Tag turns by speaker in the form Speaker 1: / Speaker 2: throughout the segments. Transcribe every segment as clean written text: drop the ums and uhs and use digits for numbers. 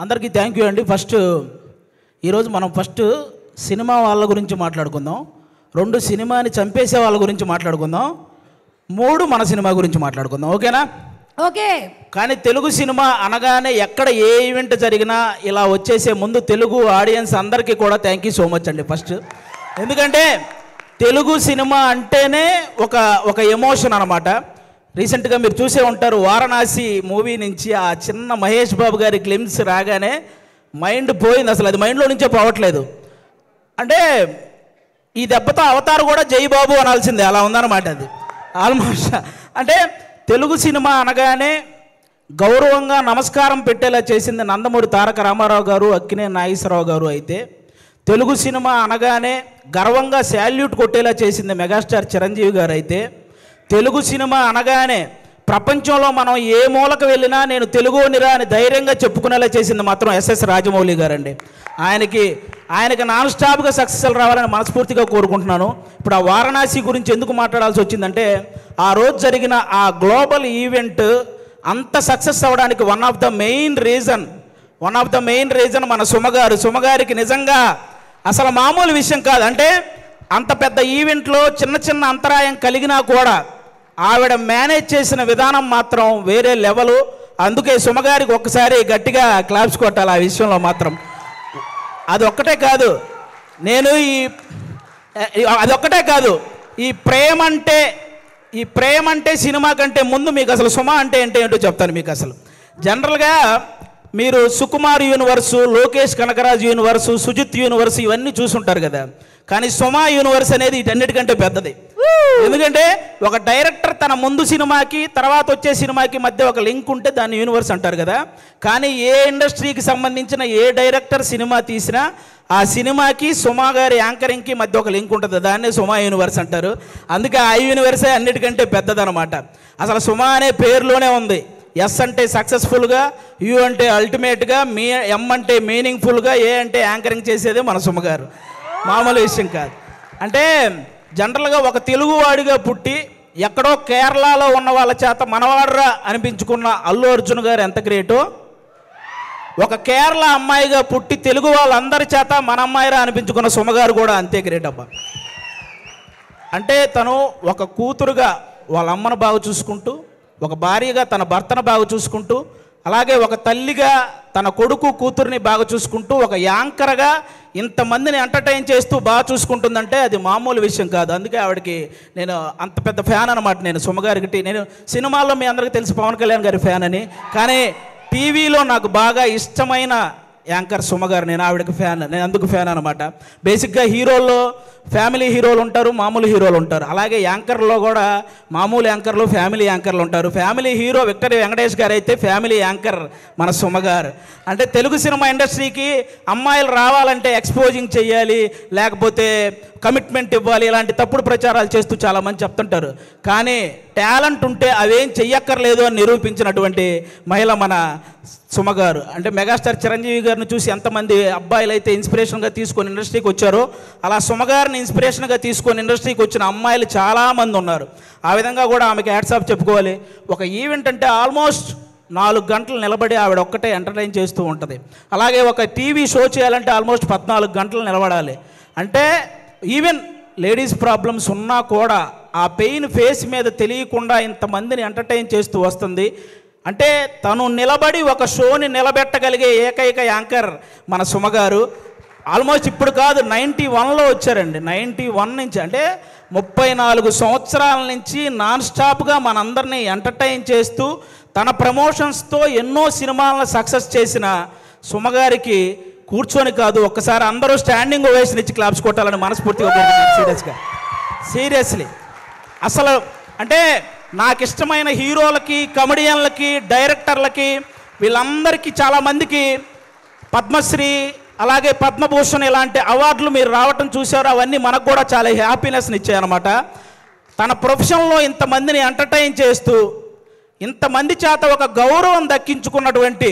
Speaker 1: అందరికీ thank you అండి. ఈరోజు మనం సినిమా వాళ్ళ గురించి మాట్లాడుకుందాం. 2 సినిమాని చంపేసే వాళ్ళ గురించి మాట్లాడుకుందాం. 3 మన సినిమా గురించి మాట్లాడుకుందాం. ఓకేనా?
Speaker 2: ఓకే.
Speaker 1: కానీ తెలుగు సినిమా అనగానే ఎక్కడ ఏ ఈవెంట్ జరిగినా ఇలా వచ్చేసే ముందు తెలుగు ఆడియన్స్ అందరికీ కూడా థ్యాంక్ యూ సో మచ్ అండి. ఎందుకంటే తెలుగు సినిమా అంటేనే ఒక ఎమోషన్ అనమాట. రీసెంట్గా మీరు చూసే ఉంటారు, వారణాసి మూవీ నుంచి ఆ చిన్న మహేష్ బాబు గారి గ్లిమ్స్ రాగానే మైండ్ పోయింది. అసలు అది మైండ్లో నుంచే పోవట్లేదు. అంటే ఈ దెబ్బతో అవతారు కూడా జై బాబు అనాల్సిందే, అలా ఉందన్నమాట. అది ఆల్మోస్ట్ అంటే తెలుగు సినిమా అనగానే గౌరవంగా నమస్కారం పెట్టేలా చేసింది నందమూరి తారక రామారావు గారు, అక్కినే నాగేశ్వరరావు గారు. అయితే తెలుగు సినిమా అనగానే గర్వంగా శాల్యూట్ కొట్టేలా చేసింది మెగాస్టార్ చిరంజీవి గారు. అయితే తెలుగు సినిమా అనగానే ప్రపంచంలో మనం ఏ మూలకు వెళ్ళినా నేను తెలుగునిరా అని ధైర్యంగా చెప్పుకునేలా చేసింది మాత్రం ఎస్ఎస్ రాజమౌళి గారండి. ఆయనకి నాన్ స్టాప్గా సక్సెస్లు రావాలని మనస్ఫూర్తిగా కోరుకుంటున్నాను. ఇప్పుడు ఆ వారణాసి గురించి ఎందుకు మాట్లాడాల్సి వచ్చిందంటే, ఆ రోజు జరిగిన ఆ గ్లోబల్ ఈవెంట్ అంత సక్సెస్ అవ్వడానికి one of the main reason మన సుమగారికి నిజంగా అసలు మామూలు విషయం కాదు. అంటే అంత పెద్ద ఈవెంట్లో చిన్న అంతరాయం కలిగినా కూడా ఆవిడ మేనేజ్ చేసిన విధానం మాత్రం వేరే లెవెలు. అందుకే సుమగారికి ఒక్కసారి గట్టిగా క్లాప్స్ కొట్టాలి ఆ విషయంలో మాత్రం. అదొక్కటే కాదు, ఈ ప్రేమ అంటే సినిమా కంటే ముందు మీకు అసలు సుమ అంటే ఏంటో చెప్తాను. మీకు అసలు జనరల్గా మీరు Sukumar universe, Lokesh Kanagaraj universe, Sujeeth universe ఇవన్నీ చూసుంటారు కదా. కానీ సుమ యూనివర్స్ అనేది వీటన్నిటికంటే పెద్దది. ఎందుకంటే ఒక డైరెక్టర్ తన ముందు సినిమాకి తర్వాత వచ్చే సినిమాకి మధ్య ఒక లింక్ ఉంటే దాన్ని యూనివర్స్ అంటారు కదా. కానీ ఏ ఇండస్ట్రీకి సంబంధించిన ఏ డైరెక్టర్ సినిమా తీసినా ఆ సినిమాకి సుమ గారి యాంకరింగ్కి మధ్య ఒక లింక్ ఉంటుంది, దాన్నే సుమ యూనివర్స్ అంటారు. అందుకే ఆ యూనివర్సే అన్నిటికంటే పెద్దదనమాట. అసలు సుమ అనే పేరులోనే ఉంది. ఎస్ అంటే సక్సెస్ఫుల్గా, యూ అంటే అల్టిమేట్గా, ఎం అంటే మీనింగ్ఫుల్గా, ఏ అంటే యాంకరింగ్ చేసేదే మన సుమ గారు. మామూలు విషయం కాదు. అంటే జనరల్గా ఒక తెలుగువాడిగా పుట్టి ఎక్కడో కేరళలో ఉన్న వాళ్ళ చేత మనవాడరా అనిపించుకున్న అల్లు అర్జున్ గారు ఎంత గ్రేటో, ఒక కేరళ అమ్మాయిగా పుట్టి తెలుగు వాళ్ళందరి చేత మన అమ్మాయిరా అనిపించుకున్న సుమగారు కూడా అంతే గ్రేట్ అబ్బా. అంటే తను ఒక కూతురుగా వాళ్ళ అమ్మను బాగా చూసుకుంటూ, ఒక భార్యగా తన భర్తను బాగా చూసుకుంటూ, అలాగే ఒక తల్లిగా తన కొడుకు కూతుర్ని బాగా చూసుకుంటూ, ఒక యాంకర్గా ఇంతమందిని ఎంటర్టైన్ చేస్తూ బాగా చూసుకుంటుందంటే అది మామూలు విషయం కాదు. అందుకే ఆవిడకి నేను అంత పెద్ద ఫ్యాన్ అనమాట. నేను సుమగారికి, నేను సినిమాల్లో మీ అందరికీ తెలుసు పవన్ కళ్యాణ్ గారి ఫ్యాన్ అని, కానీ టీవీలో నాకు బాగా ఇష్టమైన యాంకర్ సుమగారు. నేను ఆవిడకి ఫ్యాన్, నేను అందుకు ఫ్యాన్ అనమాట. బేసిక్గా హీరోల్లో ఫ్యామిలీ హీరోలు ఉంటారు, మామూలు హీరోలు ఉంటారు. అలాగే యాంకర్లో కూడా మామూలు యాంకర్లు, ఫ్యామిలీ యాంకర్లు ఉంటారు. ఫ్యామిలీ హీరో విక్టరీ వెంకటేష్ గారు అయితే ఫ్యామిలీ యాంకర్ మన సుమగారు. అంటే తెలుగు సినిమా ఇండస్ట్రీకి అమ్మాయిలు రావాలంటే ఎక్స్పోజింగ్ చేయాలి, లేకపోతే కమిట్మెంట్ ఇవ్వాలి, ఇలాంటి తప్పుడు ప్రచారాలు చేస్తూ చాలామంది చెప్తుంటారు. కానీ టాలెంట్ ఉంటే అవేం చెయ్యక్కర్లేదు అని నిరూపించినటువంటి మహిళ మన సుమగారు. అంటే మెగాస్టార్ చిరంజీవి గారిని చూసి ఎంతమంది అబ్బాయిలు అయితే ఇన్స్పిరేషన్గా తీసుకొని ఇండస్ట్రీకి వచ్చారో, అలా సుమగారిని ఇన్స్పిరేషన్గా తీసుకొని ఇండస్ట్రీకి వచ్చిన అమ్మాయిలు చాలామంది ఉన్నారు. ఆ విధంగా కూడా ఆమెకి హ్యాట్సాప్ చెప్పుకోవాలి. ఒక ఈవెంట్ అంటే ఆల్మోస్ట్ 4 గంటలు నిలబడి ఆవిడ ఒక్కటే ఎంటర్టైన్ చేస్తూ ఉంటుంది. అలాగే ఒక టీవీ షో చేయాలంటే ఆల్మోస్ట్ 14 గంటలు నిలబడాలి. అంటే ఈవెన్ లేడీస్ ప్రాబ్లమ్స్ ఉన్నా కూడా ఆ పెయిన్ ఫేస్ మీద తెలియకుండా ఇంతమందిని ఎంటర్టైన్ చేస్తూ వస్తుంది. అంటే తను నిలబడి ఒక షోని నిలబెట్టగలిగే ఏకైక యాంకర్ మన సుమగారు. ఆల్మోస్ట్ ఇప్పుడు కాదు, 91లో వచ్చారండి. 91 నుంచి, అంటే 34 సంవత్సరాల నుంచి నాన్ స్టాప్గా మనందరినీ ఎంటర్టైన్ చేస్తూ తన ప్రమోషన్స్తో ఎన్నో సినిమాలను సక్సెస్ చేసిన సుమగారికి కూర్చొని కాదు, ఒక్కసారి అందరూ స్టాండింగ్ ఓవేషన్ ఇచ్చి క్లాప్స్ కొట్టాలని మనస్ఫూర్తిగా కోరుకుంటున్నాను. సీరియస్లీ అసలు అంటే నాకు ఇష్టమైన హీరోలకి, కమెడియన్లకి, డైరెక్టర్లకి, వీళ్ళందరికీ చాలామందికి పద్మశ్రీ అలాగే పద్మభూషణ్ ఇలాంటి అవార్డులు మీరు రావటం చూసారు. అవన్నీ మనకు కూడా చాలా హ్యాపీనెస్ని ఇచ్చాయన్నమాట. తన ప్రొఫెషన్లో ఇంతమందిని ఎంటర్టైన్ చేస్తూ ఇంతమంది చేత ఒక గౌరవం దక్కించుకున్నటువంటి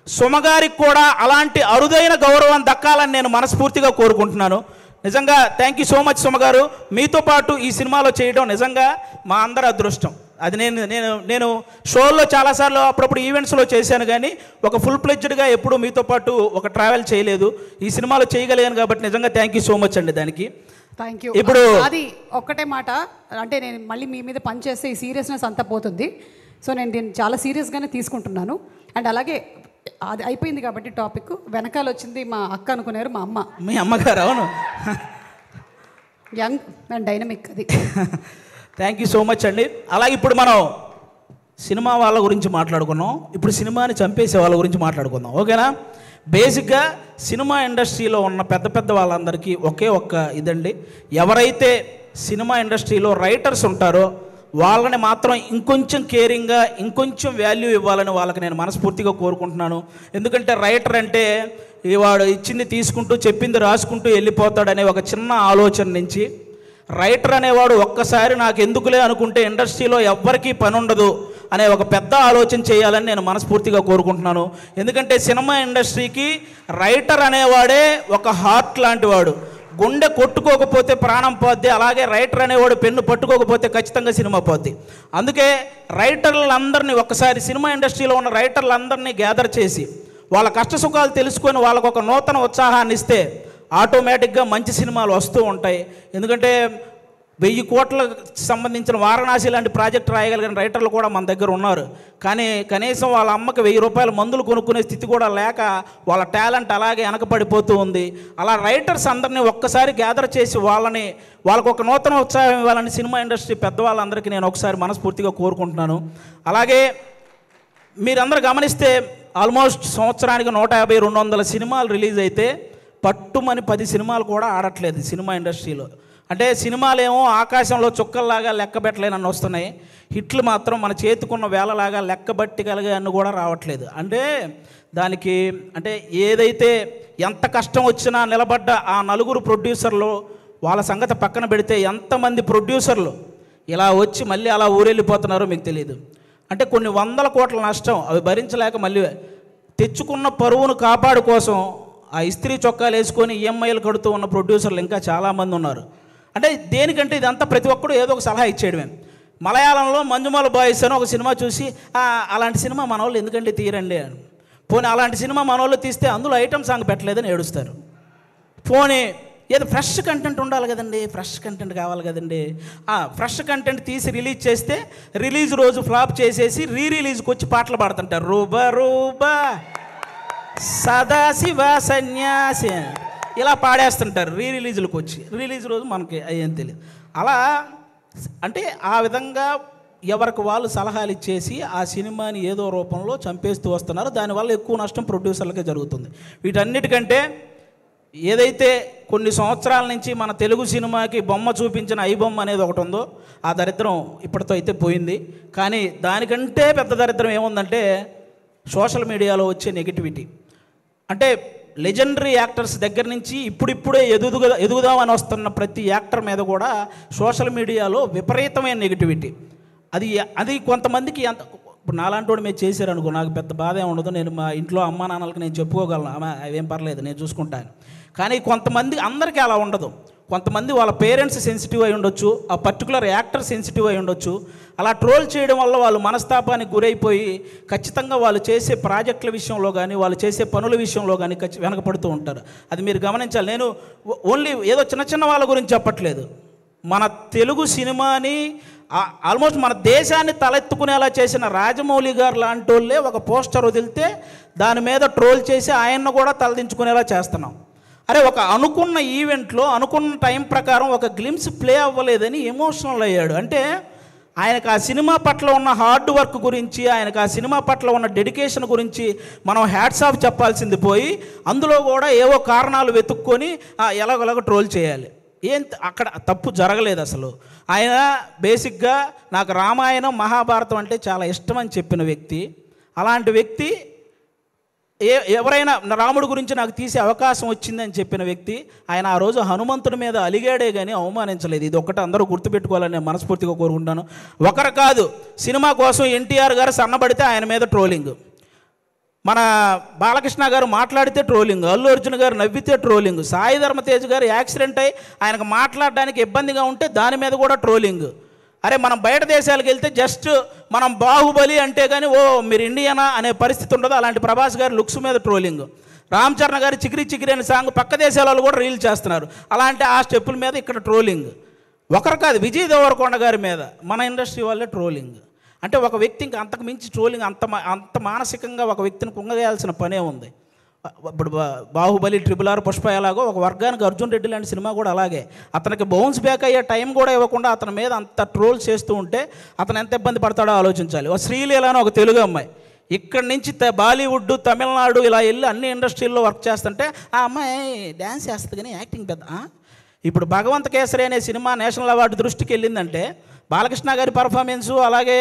Speaker 1: సుమగారికి కూడా అలాంటి అరుదైన గౌరవం దక్కాలని నేను మనస్ఫూర్తిగా కోరుకుంటున్నాను. నిజంగా థ్యాంక్ యూ సో మచ్ సుమగారు. మీతో పాటు ఈ సినిమాలో చేయడం నిజంగా మా అందరి అదృష్టం. అది నేను షోల్లో చాలాసార్లు అప్పుడప్పుడు ఈవెంట్స్లో చేశాను, కానీ ఒక ఫుల్ ప్లెడ్జ్డ్గా ఎప్పుడు మీతో పాటు ఒక ట్రావెల్ చేయలేదు. ఈ సినిమాలో చేయగలిగాను కాబట్టి నిజంగా థ్యాంక్ యూ సో మచ్ అండి దానికి.
Speaker 2: Thank you.
Speaker 1: ఇప్పుడు
Speaker 2: అది ఒక్కటే మాట, అంటే నేను మళ్ళీ మీ మీద పని చేస్తే ఈ సీరియస్నెస్ అంతా పోతుంది. సో నేను దీన్ని చాలా సీరియస్గానే తీసుకుంటున్నాను. అండ్ అలాగే అది అయిపోయింది కాబట్టి టాపిక్ వెనకాల వచ్చింది మా అక్క అనుకున్నారు, మా అమ్మ.
Speaker 1: మీ అమ్మగారు? అవును,
Speaker 2: యంగ్ అండ్ డైనమిక్. అది
Speaker 1: థ్యాంక్ యూ సో మచ్ అండి. అలాగే ఇప్పుడు మనం సినిమా వాళ్ళ గురించి మాట్లాడుకున్నాం, ఇప్పుడు సినిమాని చంపేసే వాళ్ళ గురించి మాట్లాడుకుందాం, ఓకేనా? బేసిక్గా సినిమా ఇండస్ట్రీలో ఉన్న పెద్ద పెద్ద వాళ్ళందరికీ ఒకే ఒక్క ఇదండి, ఎవరైతే సినిమా ఇండస్ట్రీలో రైటర్స్ ఉంటారో వాళ్ళని మాత్రం ఇంకొంచెం కేరింగ్గా ఇంకొంచెం వాల్యూ ఇవ్వాలని వాళ్ళకి నేను మనస్ఫూర్తిగా కోరుకుంటున్నాను. ఎందుకంటే రైటర్ అంటే వాడు ఇచ్చింది తీసుకుంటూ చెప్పింది రాసుకుంటూ వెళ్ళిపోతాడనే ఒక చిన్న ఆలోచన నుంచి రైటర్ అనేవాడు ఒక్కసారి నాకు ఎందుకులే అనుకుంటే ఇండస్ట్రీలో ఎవ్వరికీ పని ఉండదు అనే ఒక పెద్ద ఆలోచన చేయాలని నేను మనస్ఫూర్తిగా కోరుకుంటున్నాను. ఎందుకంటే సినిమా ఇండస్ట్రీకి రైటర్ అనేవాడే ఒక హార్ట్ లాంటి వాడు. గుండె కొట్టుకోకపోతే ప్రాణం పోద్ది, అలాగే రైటర్ అనేవాడు పెన్ను పట్టుకోకపోతే ఖచ్చితంగా సినిమా పోద్ది. అందుకే రైటర్లందరినీ ఒక్కసారి సినిమా ఇండస్ట్రీలో ఉన్న రైటర్లందరినీ గ్యాదర్ చేసి వాళ్ళ కష్టసుఖాలు తెలుసుకొని వాళ్ళకు ఒక నూతన ఉత్సాహాన్ని ఇస్తే ఆటోమేటిక్గా మంచి సినిమాలు వస్తూ ఉంటాయి. ఎందుకంటే 1000 కోట్లకు సంబంధించిన వారణాసి లాంటి ప్రాజెక్ట్ రాయగలిగిన రైటర్లు కూడా మన దగ్గర ఉన్నారు, కానీ కనీసం వాళ్ళ అమ్మకి 1000 రూపాయల మందులు కొనుక్కునే స్థితి కూడా లేక వాళ్ళ టాలెంట్ అలాగే వెనకబడిపోతూ ఉంది. అలా రైటర్స్ అందరినీ ఒక్కసారి గ్యాదర్ చేసి వాళ్ళకు ఒక నూతన ఉత్సాహం ఇవ్వాలని సినిమా ఇండస్ట్రీ పెద్దవాళ్ళందరికీ నేను ఒకసారి మనస్ఫూర్తిగా కోరుకుంటున్నాను. అలాగే మీరందరూ గమనిస్తే ఆల్మోస్ట్ సంవత్సరానికి 150-200 సినిమాలు రిలీజ్ అయితే పట్టుమని 10 సినిమాలు కూడా ఆడట్లేదు సినిమా ఇండస్ట్రీలో. అంటే సినిమాలేమో ఆకాశంలో చుక్కల్లాగా లెక్క పెట్టలేనని వస్తున్నాయి, హిట్లు మాత్రం మన చేతికున్న వేలలాగా లెక్కబట్టగలిగే అన్ని కూడా రావట్లేదు. అంటే దానికి అంటే ఏదైతే ఎంత కష్టం వచ్చినా నిలబడ్డ ఆ 4 ప్రొడ్యూసర్లు వాళ్ళ సంగతి పక్కన పెడితే ఎంతమంది ప్రొడ్యూసర్లు ఇలా వచ్చి మళ్ళీ అలా ఊరెళ్ళిపోతున్నారో మీకు తెలియదు. అంటే కొన్ని 100 కోట్ల నష్టం అవి భరించలేక మళ్ళీ తెచ్చుకున్న పరువును కాపాడు కోసం ఆ ఇస్త్రీ చొక్కాలు వేసుకొని ఈఎంఐలు కడుతూ ఉన్న ప్రొడ్యూసర్లు ఇంకా చాలామంది ఉన్నారు. అంటే దేనికంటే ఇదంతా ప్రతి ఒక్కడు ఏదో ఒక సలహా ఇచ్చేయడమే. మలయాళంలో మంజుమాల బాయ్స్ అని ఒక సినిమా చూసి అలాంటి సినిమా మన వాళ్ళు ఎందుకంటే తీరండి అని, పోనీ అలాంటి సినిమా మన వాళ్ళు తీస్తే అందులో ఐటమ్ సాంగ్ పెట్టలేదని ఏడుస్తారు. పోనీ ఏదో ఫ్రెష్ కంటెంట్ ఉండాలి కదండి, ఫ్రెష్ కంటెంట్ కావాలి కదండి, ఫ్రెష్ కంటెంట్ తీసి రిలీజ్ చేస్తే రిలీజ్ రోజు ఫ్లాప్ చేసేసి రిలీజ్కి వచ్చి పాటలు పాడుతుంటారు. రూబా రూబా సదాశివ సన్యాసి ఇలా పాడేస్తుంటారు రిలీజులకు వచ్చి. రిలీజ్ రోజు మనకి అయ్యేం తెలియదు. అలా అంటే ఆ విధంగా ఎవరికి వాళ్ళు సలహాలు ఇచ్చేసి ఆ సినిమాని ఏదో రూపంలో చంపేస్తూ వస్తున్నారు. దానివల్ల ఎక్కువ నష్టం ప్రొడ్యూసర్లకే జరుగుతుంది. వీటన్నిటికంటే ఏదైతే కొన్ని సంవత్సరాల నుంచి మన తెలుగు సినిమాకి బొమ్మ చూపించిన ఐబొమ్మ అనేది ఒకటి ఉందో ఆ దరిద్రం ఇప్పటితో అయితే పోయింది. కానీ దానికంటే పెద్ద దరిద్రం ఏముందంటే సోషల్ మీడియాలో వచ్చే నెగిటివిటీ. అంటే లెజెండరీ యాక్టర్స్ దగ్గర నుంచి ఇప్పుడిప్పుడే ఎదుగుదామని వస్తున్న ప్రతి యాక్టర్ మీద కూడా సోషల్ మీడియాలో విపరీతమైన నెగిటివిటీ. అది కొంతమందికి ఇప్పుడు నాలాంటి వాడు మీరు చేశారనుకో నాకు పెద్ద బాధ ఏమి ఉండదు, నేను మా ఇంట్లో అమ్మా నాన్నలకు నేను చెప్పుకోగలను, అవేం పర్లేదు నేను చూసుకుంటాను. కానీ కొంతమంది అందరికీ అలా ఉండదు. కొంతమంది వాళ్ళ పేరెంట్స్ సెన్సిటివ్ అయి ఉండొచ్చు, ఆ పర్టికులర్ యాక్టర్ సెన్సిటివ్ అయి ఉండొచ్చు. అలా ట్రోల్ చేయడం వల్ల వాళ్ళు మనస్తాపానికి గురైపోయి ఖచ్చితంగా వాళ్ళు చేసే ప్రాజెక్టుల విషయంలో కానీ వాళ్ళు చేసే పనుల విషయంలో కానీ వెనకపడుతూ ఉంటారు. అది మీరు గమనించాలి. నేను ఓన్లీ ఏదో చిన్న చిన్న వాళ్ళ గురించి చెప్పట్లేదు, మన తెలుగు సినిమాని ఆల్మోస్ట్ మన దేశాన్ని తలెత్తుకునేలా చేసిన రాజమౌళి గారు లాంటి వాళ్ళే ఒక పోస్టర్ వదిలితే దాని మీద ట్రోల్ చేసి ఆయన్ను కూడా తలదించుకునేలా చేస్తున్నాం. అరే ఒక అనుకున్న ఈవెంట్లో అనుకున్న టైం ప్రకారం ఒక గ్లిమ్స్ ప్లే అవ్వలేదని ఎమోషనల్ అయ్యాడు. అంటే ఆయనకు ఆ సినిమా పట్ల ఉన్న హార్డ్ వర్క్ గురించి, ఆయనకు ఆ సినిమా పట్ల ఉన్న డెడికేషన్ గురించి మనం హ్యాట్స్ ఆఫ్ చెప్పాల్సింది పోయి అందులో కూడా ఏవో కారణాలు వెతుక్కొని ఎలాగోలాగ ట్రోల్ చేయాలి. అక్కడ తప్పు జరగలేదు అసలు. ఆయన బేసిక్గా నాకు రామాయణం మహాభారతం అంటే చాలా ఇష్టం అని చెప్పిన వ్యక్తి. అలాంటి వ్యక్తి ఎవరైనా రాముడి గురించి నాకు తీసే అవకాశం వచ్చిందని చెప్పిన వ్యక్తి. ఆయన ఆ రోజు హనుమంతుడి మీద అలిగాడే కానీ అవమానించలేదు. ఇది ఒక్కటి అందరూ గుర్తుపెట్టుకోవాలని నేను మనస్ఫూర్తిగా కోరుకుంటాను. ఒకరు కాదు, సినిమా కోసం ఎన్టీఆర్ గారు సన్నబడితే ఆయన మీద ట్రోలింగ్, మన బాలకృష్ణ గారు మాట్లాడితే ట్రోలింగ్, అల్లు అర్జున్ గారు నవ్వితే ట్రోలింగ్, సాయి ధర్మతేజ్ గారు యాక్సిడెంట్ అయ్యి ఆయనకు మాట్లాడడానికి ఇబ్బందిగా ఉంటే దాని మీద కూడా ట్రోలింగ్. అరే మనం బయట దేశాలకు వెళ్తే జస్ట్ మనం బాహుబలి అంటే కానీ ఓ మీరు ఇండియనా అనే పరిస్థితి ఉండదు. అలాంటి ప్రభాస్ గారి లుక్స్ మీద ట్రోలింగ్, రామ్ చరణ్ గారి చికిరి చికిరి అనే సాంగ్ పక్క దేశాల వాళ్ళు కూడా రీల్ చేస్తున్నారు. అలాంటి ఆ స్టెప్పుల మీద ఇక్కడ ట్రోలింగ్. ఒకరు కాదు, విజయ్ దేవరకొండ గారి మీద మన ఇండస్ట్రీ వాళ్ళే ట్రోలింగ్. అంటే ఒక వ్యక్తి ఇంకా అంతకు మించి ట్రోలింగ్, అంత మానసికంగా ఒక వ్యక్తిని కుంగవేయాల్సిన పనే ఉంది. ఇప్పుడు బాహుబలి, RRR, పుష్ప ఎలాగో ఒక వర్గానికి అర్జున్ రెడ్డి లాంటి సినిమా కూడా అలాగే. అతనికి బౌన్స్ బ్యాక్ అయ్యే టైం కూడా ఇవ్వకుండా అతని మీద అంత ట్రోల్ చేస్తూ ఉంటే అతను ఎంత ఇబ్బంది పడతాడో ఆలోచించాలి. ఒక శ్రీలీల అని ఒక తెలుగు అమ్మాయి ఇక్కడి నుంచి బాలీవుడ్, తమిళనాడు ఇలా వెళ్ళి అన్ని ఇండస్ట్రీల్లో వర్క్ చేస్తుంటే ఆ అమ్మాయి డ్యాన్స్ చేస్తుంది కానీ యాక్టింగ్ పెద్ద. ఇప్పుడు భగవంత్ కేసరి అనే సినిమా నేషనల్ అవార్డు దృష్టికి వెళ్ళిందంటే బాలకృష్ణ గారి పర్ఫార్మెన్సు, అలాగే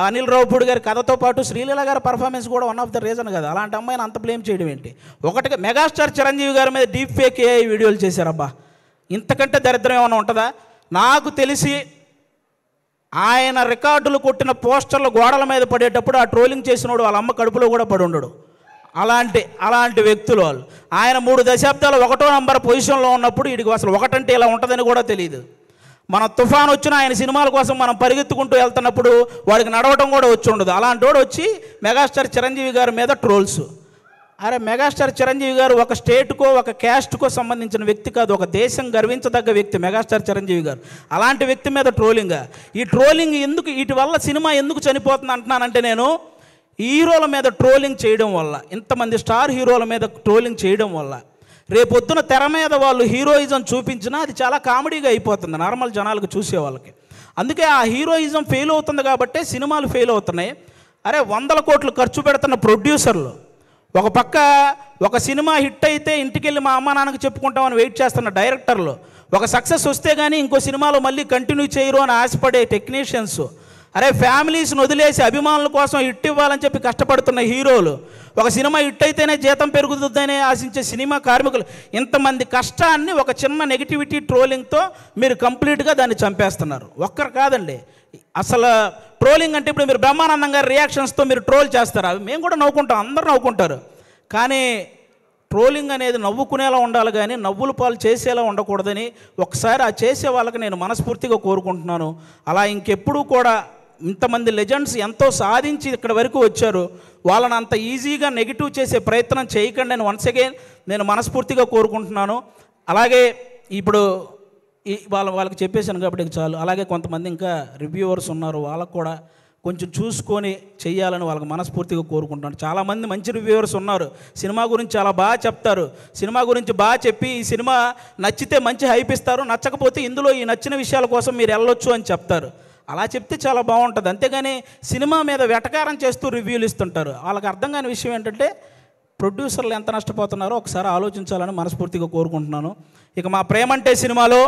Speaker 1: అనిల్ రావుపూడి గారి కథతో పాటు శ్రీలీల గారి పర్ఫార్మెన్స్ కూడా వన్ ఆఫ్ ద రీజన్ కదా. అలాంటి అమ్మాయిని అంత బ్లేమ్ చేయడం ఏంటి? ఒకటిగా మెగాస్టార్ చిరంజీవి గారి మీద డీప్ ఫేక్ AI వీడియోలు చేశారబ్బా. ఇంతకంటే దరిద్రం ఏమైనా ఉంటుందా? నాకు తెలిసి ఆయన రికార్డులు కొట్టిన పోస్టర్లు గోడల మీద పడేటప్పుడు ఆ ట్రోలింగ్ చేసినోడు వాళ్ళ అమ్మ కడుపులో కూడా పడి ఉండడు. అలాంటి వ్యక్తులు వాళ్ళు. ఆయన 3 దశాబ్దాలు 1వ నంబర్ పొజిషన్లో ఉన్నప్పుడు వీడికి అసలు ఒకటంటే ఇలా ఉంటుందని కూడా తెలియదు. మన తుఫాన్ వచ్చిన ఆయన సినిమాల కోసం మనం పరిగెత్తుకుంటూ వెళ్తున్నప్పుడు వాడికి నడవటం కూడా వచ్చి ఉండదు. అలాంటి వాడు వచ్చి మెగాస్టార్ చిరంజీవి గారి మీద ట్రోల్స్. అరే మెగాస్టార్ చిరంజీవి గారు ఒక స్టేట్కో ఒక క్యాస్ట్కో సంబంధించిన వ్యక్తి కాదు, ఒక దేశం గర్వించదగ్గ వ్యక్తి మెగాస్టార్ చిరంజీవి గారు. అలాంటి వ్యక్తి మీద ట్రోలింగ్. ఈ ట్రోలింగ్ ఎందుకు, వీటి వల్ల సినిమా ఎందుకు చనిపోతుంది అంటున్నానంటే, నేను హీరోల మీద ట్రోలింగ్ చేయడం వల్ల, ఇంతమంది స్టార్ హీరోల మీద ట్రోలింగ్ చేయడం వల్ల రేపొద్దున తెర మీద వాళ్ళు హీరోయిజం చూపించినా అది చాలా కామెడీగా అయిపోతుంది నార్మల్ జనాలకు, చూసే వాళ్ళకి. అందుకే ఆ హీరోయిజం ఫెయిల్ అవుతుంది కాబట్టే సినిమాలు ఫెయిల్ అవుతున్నాయి. అరే 100 కోట్లు ఖర్చు పెడుతున్న ప్రొడ్యూసర్లు ఒక పక్క ఒక సినిమా హిట్ అయితే ఇంటికెళ్ళి మా అమ్మ నాన్నకి చెప్పుకుంటామని వెయిట్ చేస్తున్న డైరెక్టర్లు, ఒక సక్సెస్ వస్తే కానీ ఇంకో సినిమాలో మళ్ళీ కంటిన్యూ చేయరు అని ఆశపడే టెక్నీషియన్స్, అరే ఫ్యామిలీస్ని వదిలేసి అభిమానుల కోసం హిట్ ఇవ్వాలని చెప్పి కష్టపడుతున్న హీరోలు, ఒక సినిమా హిట్ అయితేనే జీతం పెరుగుతుందనే ఆశించే సినిమా కార్మికులు, ఇంతమంది కష్టాన్ని ఒక చిన్న నెగిటివిటీ ట్రోలింగ్తో మీరు కంప్లీట్గా దాన్ని చంపేస్తున్నారు. ఒక్కరు కాదండి, అసలు ట్రోలింగ్ అంటే ఇప్పుడు మీరు బ్రహ్మానందం గారి రియాక్షన్స్తో మీరు ట్రోల్ చేస్తారు, అవి మేము కూడా నవ్వుకుంటాం, అందరూ నవ్వుకుంటారు. కానీ ట్రోలింగ్ అనేది నవ్వుకునేలా ఉండాలి కానీ నవ్వుల పాలు చేసేలా ఉండకూడదని ఒకసారి ఆ చేసే వాళ్ళకి నేను మనస్ఫూర్తిగా కోరుకుంటున్నాను. అలా ఇంకెప్పుడూ కూడా ఇంతమంది లెజెండ్స్ ఎంతో సాధించి ఇక్కడ వరకు వచ్చారు, వాళ్ళని అంత ఈజీగా నెగిటివ్ చేసే ప్రయత్నం చేయకండి అని వన్స్ అగైన్ నేను మనస్ఫూర్తిగా కోరుకుంటున్నాను. అలాగే ఇప్పుడు వాళ్ళకి చెప్పేశాను కాబట్టి చాలు. అలాగే కొంతమంది ఇంకా రివ్యూవర్స్ ఉన్నారు, వాళ్ళకు కూడా కొంచెం చూసుకొని చెయ్యాలని వాళ్ళకి మనస్ఫూర్తిగా కోరుకుంటున్నాను. చాలామంది మంచి రివ్యూవర్స్ ఉన్నారు, సినిమా గురించి చాలా బాగా చెప్తారు, సినిమా గురించి బాగా చెప్పి ఈ సినిమా నచ్చితే మంచి హైప్ ఇస్తారు, నచ్చకపోతే ఇందులో ఈ నచ్చిన విషయాల కోసం మీరు వెళ్ళొచ్చు అని చెప్తారు. అలా చెప్తే చాలా బాగుంటుంది. అంతేగాని సినిమా మీద వెటకారం చేస్తూ రివ్యూలు ఇస్తుంటారు. వాళ్ళకి అర్థం కాని విషయం ఏంటంటే ప్రొడ్యూసర్లు ఎంత నష్టపోతున్నారో ఒకసారి ఆలోచించాలని మనస్ఫూర్తిగా కోరుకుంటున్నాను. ఇక మా ప్రేమంటే సినిమాలో,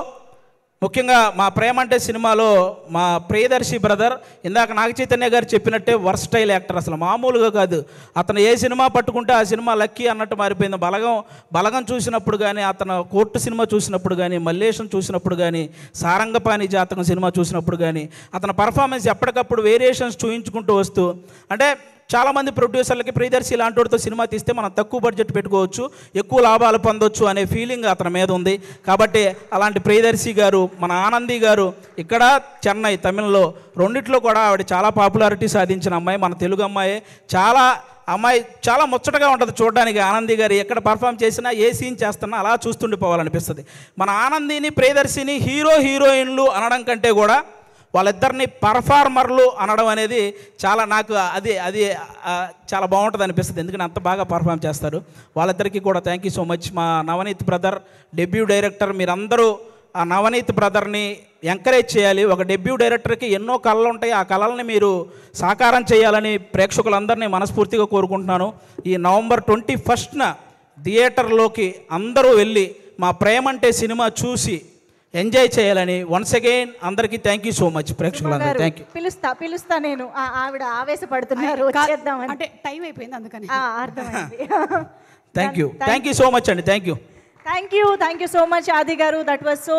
Speaker 1: ముఖ్యంగా మా ప్రేమంటే సినిమాలో మా ప్రియదర్శి బ్రదర్ ఇందాక నాగ చైతన్య గారు చెప్పినట్టే వర్స్టైల్ యాక్టర్, అసలు మామూలుగా కాదు. అతను ఏ సినిమా పట్టుకుంటే ఆ సినిమా లక్కీ అన్నట్టు మారిపోయింది. బలగం చూసినప్పుడు కానీ, అతను కోర్టు సినిమా చూసినప్పుడు కానీ, మల్లేశం చూసినప్పుడు కానీ, సారంగపాణి జాతకం సినిమా చూసినప్పుడు కానీ అతని పర్ఫార్మెన్స్ ఎప్పటికప్పుడు వేరియేషన్స్ చూయించుకుంటూ వస్తూ, అంటే చాలామంది ప్రొడ్యూసర్లకి ప్రియదర్శి ఇలాంటి వాడితో సినిమా తీస్తే మనం తక్కువ బడ్జెట్ పెట్టుకోవచ్చు, ఎక్కువ లాభాలు పొందొచ్చు అనే ఫీలింగ్ అతని మీద ఉంది. కాబట్టి అలాంటి ప్రియదర్శి గారు, మన ఆనంది గారు ఇక్కడ చెన్నై, తమిళ్లో రెండిట్లో కూడా ఆవిడ చాలా పాపులారిటీ సాధించిన అమ్మాయి, మన తెలుగు అమ్మాయి. చాలా ముచ్చటగా ఉంటుంది చూడడానికి. ఆనంది గారు ఎక్కడ పర్ఫామ్ చేసినా, ఏ సీన్ చేస్తున్నా అలా చూస్తుండిపోవాలనిపిస్తుంది. మన ఆనందిని, ప్రియదర్శిని హీరోయిన్లు అనడం కంటే కూడా వాళ్ళిద్దరిని పర్ఫార్మర్లు అనడం అనేది చాలా, నాకు అది చాలా బాగుంటుంది అనిపిస్తుంది. ఎందుకంటే అంత బాగా పర్ఫామ్ చేస్తారు. వాళ్ళిద్దరికీ కూడా థ్యాంక్ యూ సో మచ్. మా నవనీత్ బ్రదర్ డెబ్యూ డైరెక్టర్, మీరందరూ ఆ నవనీత్ బ్రదర్ని ఎంకరేజ్ చేయాలి. ఒక డెబ్యూ డైరెక్టర్కి ఎన్నో కళలు ఉంటాయి, ఆ కళల్ని మీరు సాకారం చేయాలని ప్రేక్షకులందరినీ మనస్ఫూర్తిగా కోరుకుంటున్నాను. ఈ నవంబర్ 21న థియేటర్లోకి అందరూ వెళ్ళి మా ప్రేమంటే సినిమా చూసి ఎంజాయ్ చేయాలని వన్స్ అగైన్ అందరికీ థ్యాంక్ యూ సో మచ్. ప్రేక్షకులందరూ థ్యాంక్ యూ.
Speaker 3: పిలుస్తా నేను, ఆవిడ ఆవేశపడుతున్నారు,
Speaker 2: అంటే టైం అయిపోయింది అందుకని.
Speaker 3: అర్థమైంది.
Speaker 1: థ్యాంక్ యూ సో మచ్ అండి. Thank you
Speaker 3: so much Aadi గారు. That was so